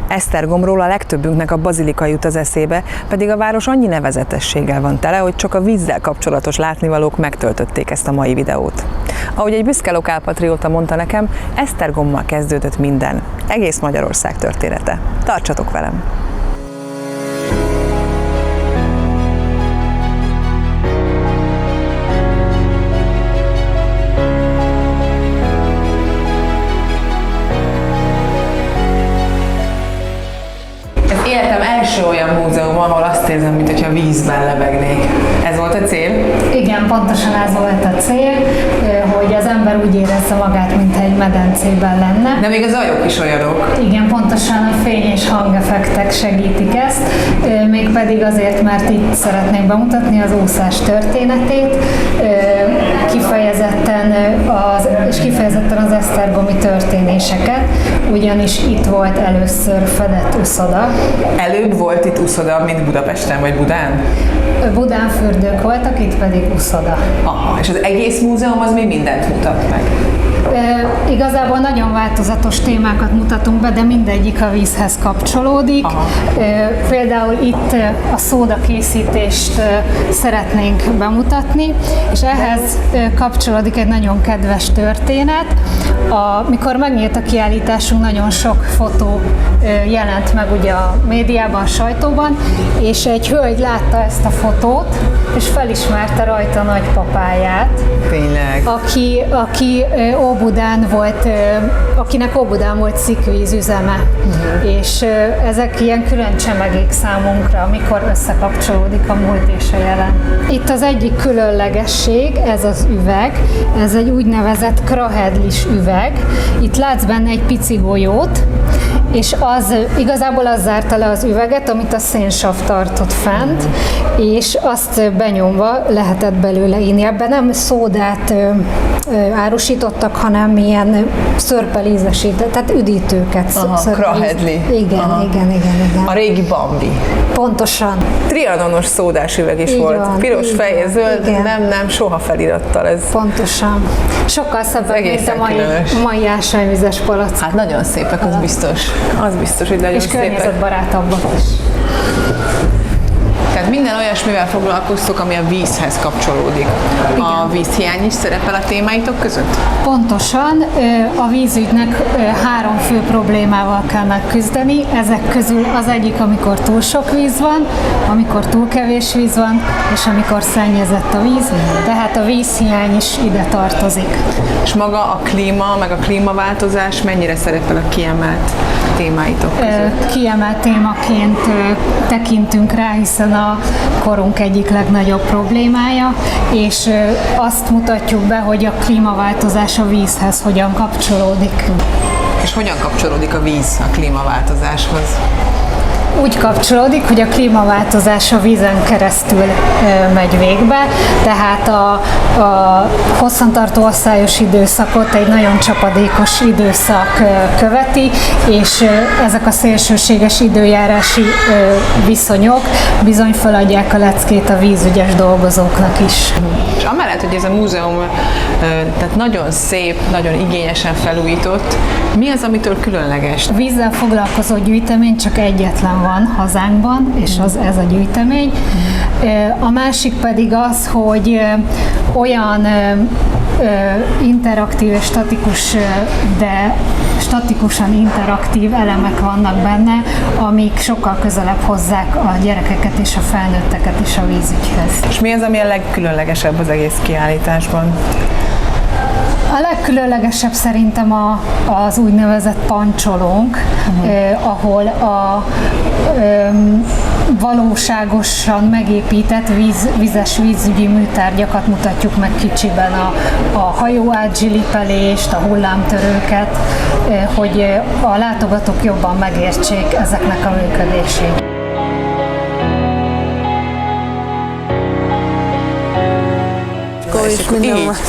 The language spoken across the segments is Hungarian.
Esztergomról a legtöbbünknek a bazilika jut az eszébe, pedig a város annyi nevezetességgel van tele, hogy csak a vízzel kapcsolatos látnivalók megtöltötték ezt a mai videót. Ahogy egy büszke lokálpatrióta mondta nekem, Esztergommal kezdődött minden. Egész Magyarország története. Tartsatok velem! Életem első olyan múzeum, ahol azt érzem, mintha vízben lebegnék. Ez volt a cél? Igen, pontosan ez volt a cél, hogy az ember úgy érezze magát, mintha egy medencében lenne. De még az ajok is olyanok. Igen, pontosan a fény és hangeffektek segítik ezt, mégpedig azért, mert itt szeretnék bemutatni az úszás történetét, kifejezetten az esztergomi történéseket, ugyanis itt volt először fedett uszoda. Előbb volt itt uszoda, mint Budapesten vagy Budán? Budán fürdők voltak, itt pedig uszoda. Aha, és az egész múzeum az még mindent mutat meg? Igazából nagyon változatos témákat mutatunk be, de mindegyik a vízhez kapcsolódik. Például itt a szódakészítést szeretnénk bemutatni, és ehhez kapcsolódik egy nagyon kedves történet. Mikor megnyílt a kiállításunk, nagyon sok fotó jelent meg ugye a médiában, a sajtóban, és egy hölgy látta ezt a fotót, és felismerte rajta nagypapáját. Tényleg? Aki Óbudán volt, akinek Óbudán volt szikvízüzeme. És ezek ilyen külön csemegék számunkra, amikor összekapcsolódik a múlt és a jelen. Itt az egyik különlegesség, ez az üveg, ez egy úgynevezett krahedlis üveg. Itt látsz benne egy pici golyót, és igazából az zárta le az üveget, amit a szénsav tartott fent, és azt benyomva lehetett belőle inni. Ebben nem szódát árusítottak, hanem ilyen szörpelízesített, tehát üdítőket. Krahedli. Igen. A régi Bambi. Pontosan. Trianonos szódás üveg is volt. Van, Piros, fehér, zöld, nem, soha felirattal ez. Pontosan. Sokkal szebb, mint a mai ásványvizes palack. Hát nagyon szépek, az biztos. Az biztos, hogy nagyon és szépek. És környezetbarátabbak is. Tehát minden olyasmivel foglalkoztok, ami a vízhez kapcsolódik. Igen. A vízhiány is szerepel a témáitok között? Pontosan. A vízügynek 3 fő problémával kell megküzdeni. Ezek közül az egyik, amikor túl sok víz van, amikor túl kevés víz van, és amikor szennyezett a víz. Tehát a vízhiány is ide tartozik. És maga a klíma, meg a klímaváltozás mennyire szerepel a kiemelt témáitok között? Kiemelt témaként tekintünk rá, hiszen a korunk egyik legnagyobb problémája, és azt mutatjuk be, hogy a klímaváltozás a vízhez hogyan kapcsolódik. És hogyan kapcsolódik a víz a klímaváltozáshoz? Úgy kapcsolódik, hogy a klímaváltozás a vízen keresztül megy végbe, tehát a hosszantartó asszályos időszakot egy nagyon csapadékos időszak követi, és ezek a szélsőséges időjárási viszonyok bizony feladják a leckét a vízügyes dolgozóknak is. És amellett, hogy ez a múzeum tehát nagyon szép, nagyon igényesen felújított, mi az, amitől különleges? Vízzel foglalkozó gyűjtemény csak egyetlen van hazánkban, és ez a gyűjtemény. A másik pedig az, hogy olyan interaktív és statikus, de statikusan interaktív elemek vannak benne, amik sokkal közelebb hozzák a gyerekeket és a felnőtteket is a vízügyhez. És mi az, ami a legkülönlegesebb az egész kiállításban? A legkülönlegesebb szerintem az úgynevezett pancsolónk, ahol a valóságosan megépített vizes vízügyi műtárgyakat mutatjuk meg kicsiben, a hajó átzsilipelést, a hullámtörőket, hogy a látogatók jobban megértsék ezeknek a működését.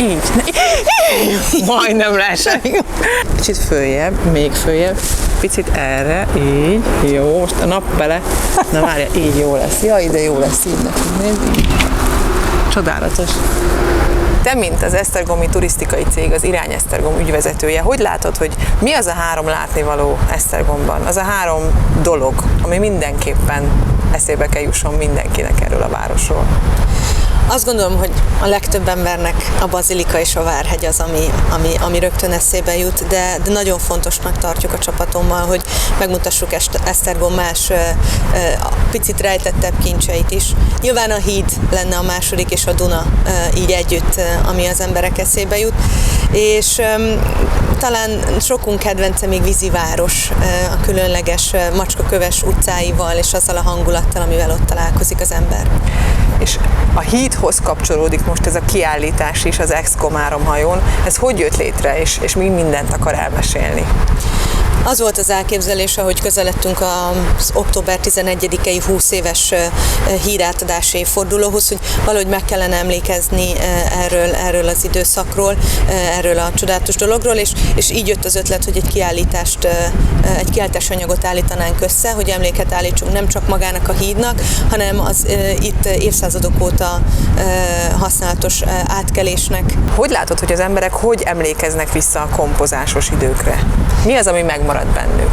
Így. Majdnem leesik. Kicsit följebb, még följebb, picit erre, így, jó, most a nap bele, na várja, így jó lesz, ja, ide jó lesz, így nekünk, nézd, így. Csodálatos. Te, mint az esztergomi turisztikai cég, az Irány Esztergom ügyvezetője, hogy látod, hogy mi az a 3 látnivaló Esztergomban? Az a 3 dolog, ami mindenképpen eszébe kell jusson mindenkinek erről a városról? Azt gondolom, hogy a legtöbb embernek a bazilika és a Várhegy az, ami rögtön eszébe jut, de nagyon fontosnak tartjuk a csapatommal, hogy megmutassuk Esztergom más picit rejtettebb kincseit is. Nyilván a híd lenne a második, és a Duna így együtt, ami az emberek eszébe jut. És talán sokunk kedvence még Víziváros, a különleges macskaköves utcáival, és azzal a hangulattal, amivel ott találkozik az ember. És a hídhoz kapcsolódik most ez a kiállítás is az Ex-Komárom hajón. Ez hogy jött létre, és mi mindent akar elmesélni? Az volt az elképzelése, hogy közeledtünk az október 11-i 20 éves hírátadási évfordulóhoz, hogy valahogy meg kellene emlékezni erről az időszakról, erről a csodálatos dologról, és így jött az ötlet, hogy egy kiállítás anyagot állítanánk össze, hogy emléket állítsunk nem csak magának a hídnak, hanem az itt évszázadok óta használatos átkelésnek. Hogy látod, hogy az emberek hogy emlékeznek vissza a kompozásos időkre? Mi az, ami megmarad bennük?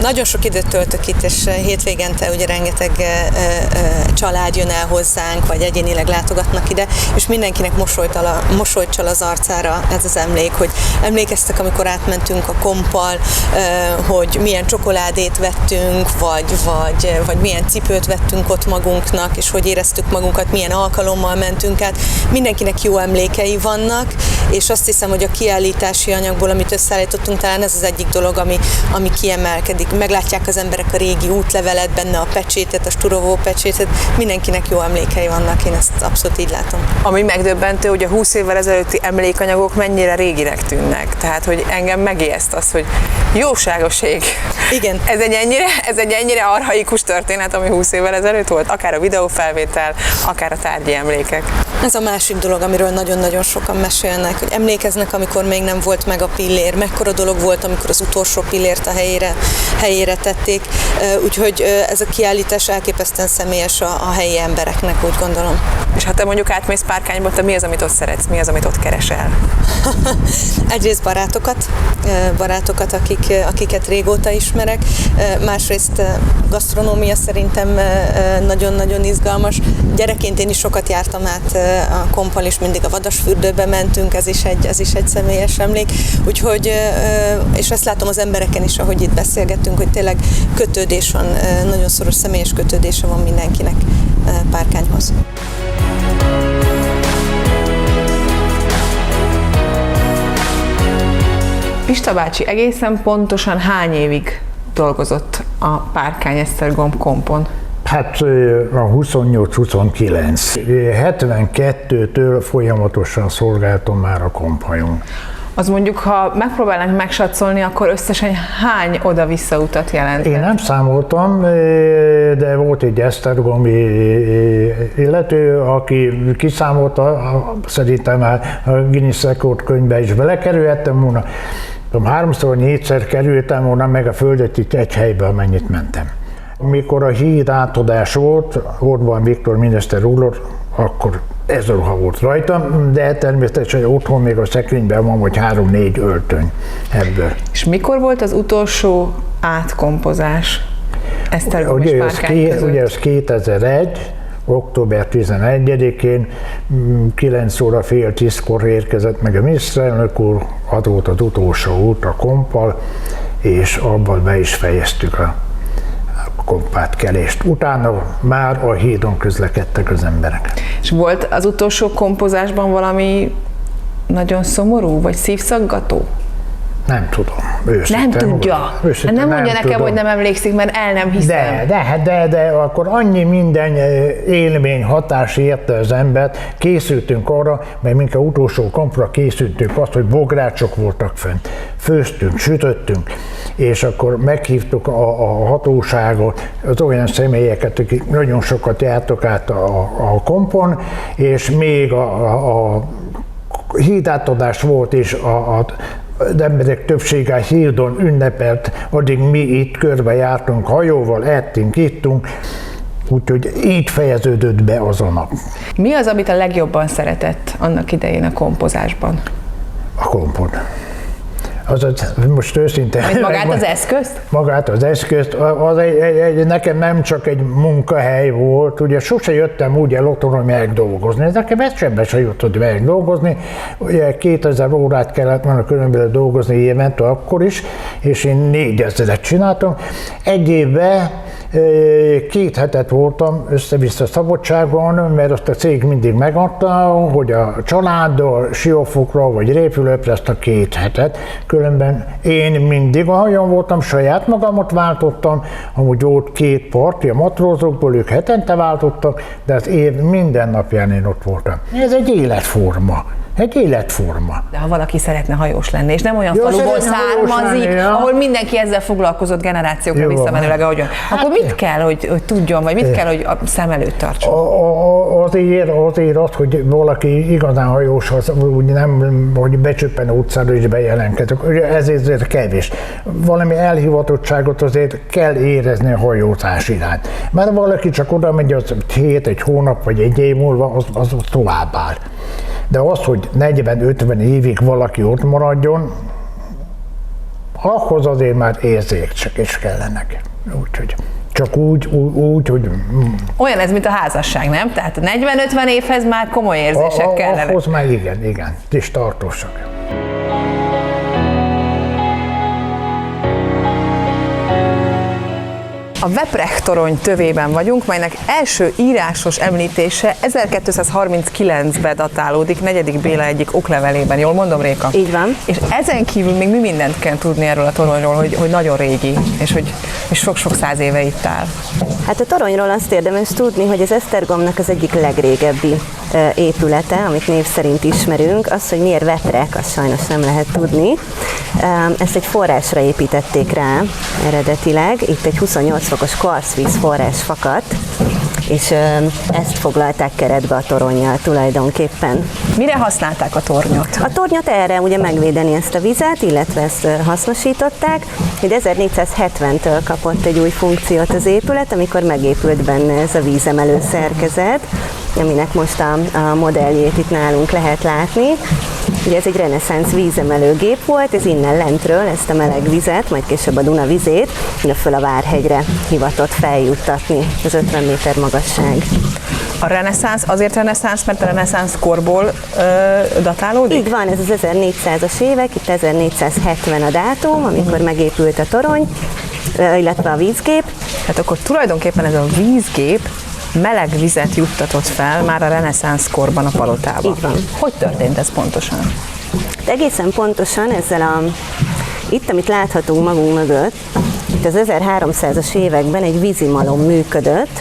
Nagyon sok időt töltök itt, és hétvégente ugye rengeteg család jön el hozzánk, vagy egyénileg látogatnak ide, és mindenkinek mosolyt csal az arcára ez az emlék, hogy emlékeztek, amikor átmentünk a komppal, hogy milyen csokoládét vettünk, vagy milyen cipőt vettünk ott magunknak, és hogy éreztük magunkat, milyen alkalommal mentünk át. Mindenkinek jó emlékei vannak, és azt hiszem, hogy a kiállítási anyagból, amit összeállítottunk, talán ez az egyik dolog, ami kiemelkedik. Meglátják az emberek a régi útlevelet, benne a pecsétet, a Sturovó pecsétet, mindenkinek jó emlékei vannak, én ezt abszolút így látom. Ami megdöbbentő, hogy a 20 évvel ezelőtti emlékanyagok mennyire réginek tűnnek. Tehát, hogy engem megijeszt az, hogy jóságos ég. Igen. Ez egy ennyire archaikus történet, ami 20 évvel ezelőtt volt, akár a videófelvétel, akár a tárgyi emlékek. Ez a másik dolog, amiről nagyon-nagyon sokan mesélnek, hogy emlékeznek, amikor még nem volt meg a pillér, mekkora dolog volt, amikor az utolsó pillért a helyére tették, úgyhogy ez a kiállítás elképesztően személyes a helyi embereknek, úgy gondolom. És ha te mondjuk átmész Párkányba, te mi az, amit ott szeretsz, mi az, amit ott keresel? Egyrészt barátokat, akiket régóta ismerek, másrészt gasztronómia szerintem nagyon-nagyon izgalmas. Gyerekként én is sokat jártam át a komppal, és mindig a Vadasfürdőbe mentünk, ez is egy személyes emlék, úgyhogy, és ezt látom az embereken is, ahogy itt beszélgettünk, hogy tényleg kötődés van, nagyon szoros személyes kötődése van mindenkinek Párkányhoz. Pista bácsi egészen pontosan hány évig dolgozott a Párkány-Esztergom kompon? Hát a 28-29. 72-től folyamatosan szolgáltam már a komphajón. Az mondjuk, ha megpróbálnánk megsatszolni, akkor összesen hány oda-vissza utat jelent? Én nem számoltam, de volt egy esztergomi illető, aki kiszámolta, szerintem a Guinness Rekord könyvbe is belekerülhettem volna. 3-4-szer kerültem volna meg a földet itt egy helyben, amennyit mentem. Amikor a híd átadás volt, Orbán Viktor miniszter úr, akkor ez ruha volt rajtam, de természetesen otthon még a szekrényben van, hogy 3-4 öltöny ebből. És mikor volt az utolsó átkompozás Esztergom és Párkány között? Ugye ez 2001, október 11-én 9 óra fél 10-kor érkezett meg a miniszterelnök úr, az volt az utolsó út a komppal, és abban be is fejeztük a kompátkelést. Utána már a hídon közlekedtek az emberek. És volt az utolsó kompozásban valami nagyon szomorú, vagy szívszaggató? Nem tudom. Nem tudja. Nem mondja nekem, tudom, hogy nem emlékszik, mert el nem hiszem. De akkor annyi minden élmény, hatás érte az embert. Készültünk arra, mert minket utolsó kompra készültünk azt, hogy bográcsok voltak fent. Főztünk, sütöttünk, és akkor meghívtuk a hatóságot, az olyan személyeket, akik nagyon sokat jártak át a kompon, és még a hídátadás volt, és az emberek többsége hídon ünnepelt, addig mi itt körbe jártunk hajóval, ettünk, ittunk, Úgyhogy így fejeződött be az a nap. Mi az, amit a legjobban szeretett annak idején a kompozásban? A kompon. Azaz, most őszintén... Mint magát az eszközt? Magát az eszközt. Az nekem nem csak egy munkahely volt, ugye sose jöttem úgy el otthon, hogy megdolgozni. Nekem eszembe se jutott megdolgozni. Ugye 2000 órát kellett volna különböző dolgozni évente akkor is, és én 4000-et csináltam. Egy évben 2 hetet voltam össze-vissza szabadságon, mert azt a cég mindig megadta, hogy a családdal Siófokra vagy repülőre ezt a 2 hetet. Különben én mindig a hajón voltam, saját magamat váltottam, amúgy volt 2 parti a matrózokból, ők hetente váltottak, de az év minden napján én ott voltam. Ez egy életforma. Egy életforma. De ha valaki szeretne hajós lenni, és nem olyan faluból származik, ahol mindenki ezzel foglalkozott generációkra visszamenőleg, ahogyan, akkor mit kell, hogy tudjon, vagy mit kell, hogy a szem előtt tartson? Azért az, hogy valaki igazán hajós, az úgy nem, hogy becsöppen utcára és bejelentkezik. Ezért kevés. Valami elhivatottságot azért kell érezni a hajózás iránt. Mert valaki csak oda megy, az 7, egy hónap vagy egy év múlva, az tovább áll. De az, hogy 40-50 évig valaki ott maradjon, ahhoz azért már érzékek is kellenek. Úgyhogy csak úgy, hogy... Olyan ez, mint a házasság, nem? Tehát 40-50 évhez már komoly érzések kellenek. Ahhoz már igen, és tartósak. A Wepprecht torony tövében vagyunk, melynek első írásos említése 1239-ben datálódik, 4. Béla egyik oklevelében. Jól mondom, Réka? Így van. És ezen kívül még mi mindent kell tudni erről a toronyról, hogy nagyon régi, és hogy sok-sok száz éve itt áll. Hát a toronyról azt érdemes tudni, hogy az Esztergomnak az egyik legrégebbi épülete, amit név szerint ismerünk. Az, hogy miért Wepprecht, azt sajnos nem lehet tudni. Ezt egy forrásra építették rá eredetileg. Itt egy 28 fokos karsztvíz forrás fakadt, és ezt foglalták keretbe a toronnyal tulajdonképpen. Mire használták a tornyot? A tornyot erre ugye megvédeni ezt a vizet, illetve ezt hasznosították. 1470-től kapott egy új funkciót az épület, amikor megépült benne ez a vízemelő szerkezet, aminek most a modelljét itt nálunk lehet látni. Ugye ez egy reneszánsz vízemelőgép volt, ez innen lentről ezt a meleg vizet, majd később a Duna vizét, föl a Várhegyre hivatott feljuttatni, az 50 méter magasság. A reneszánsz, azért reneszánsz, mert a reneszánsz korból datálódik? Így van, ez az 1400-as évek, itt 1470 a dátum, amikor megépült a torony, illetve a vízgép. Tehát akkor tulajdonképpen ez a vízgép meleg vizet juttatott fel már a reneszánsz korban a palotába. Így van. Hogy történt ez pontosan? De egészen pontosan ezzel itt, amit láthatunk magunk mögött, itt az 1300-as években egy vízimalom működött,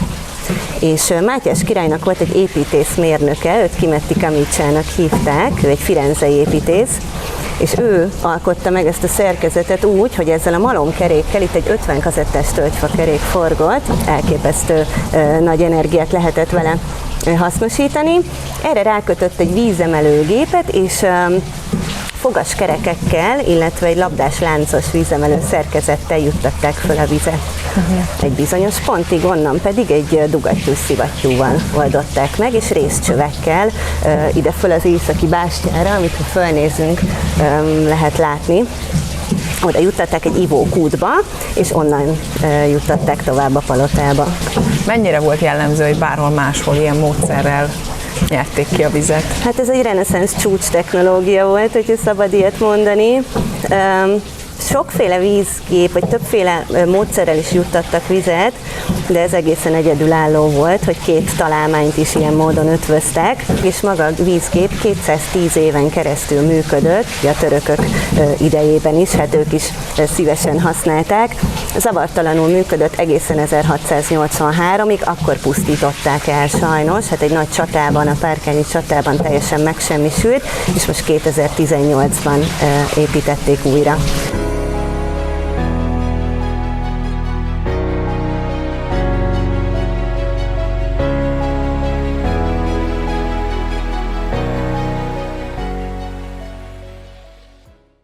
és Mátyás királynak volt egy építészmérnöke, őt Chimetti Camicsának hívták, ő egy firenzei építész, és ő alkotta meg ezt a szerkezetet úgy, hogy ezzel a malomkerékkel, itt egy 50 kazettás tölgyfakerék forgott, elképesztő nagy energiát lehetett vele hasznosítani. Erre rákötött egy vízemelőgépet, és fogaskerekekkel, illetve egy labdás láncos vízemelő szerkezettel juttatták föl a vizet. Egy bizonyos pontig, onnan pedig egy dugattyú-szivattyúval oldották meg, és részcsövekkel ide föl az északi bástyára, amit ha fölnézünk, lehet látni. Oda juttatták egy ivókútba, és onnan juttatták tovább a palotába. Mennyire volt jellemző, hogy bárhol máshol ilyen módszerrel nyerték ki a vizet? Hát ez egy reneszánsz csúcs technológia volt, hogyha szabad ilyet mondani. Sokféle vízgép, vagy többféle módszerrel is juttattak vizet, de ez egészen egyedülálló volt, hogy 2 találmányt is ilyen módon ötvöztek, és maga a vízgép 210 éven keresztül működött, a törökök idejében is, hát ők is szívesen használták. Zavartalanul működött egészen 1683-ig, akkor pusztították el sajnos, hát egy nagy csatában, a párkányi csatában teljesen megsemmisült, és most 2018-ban építették újra.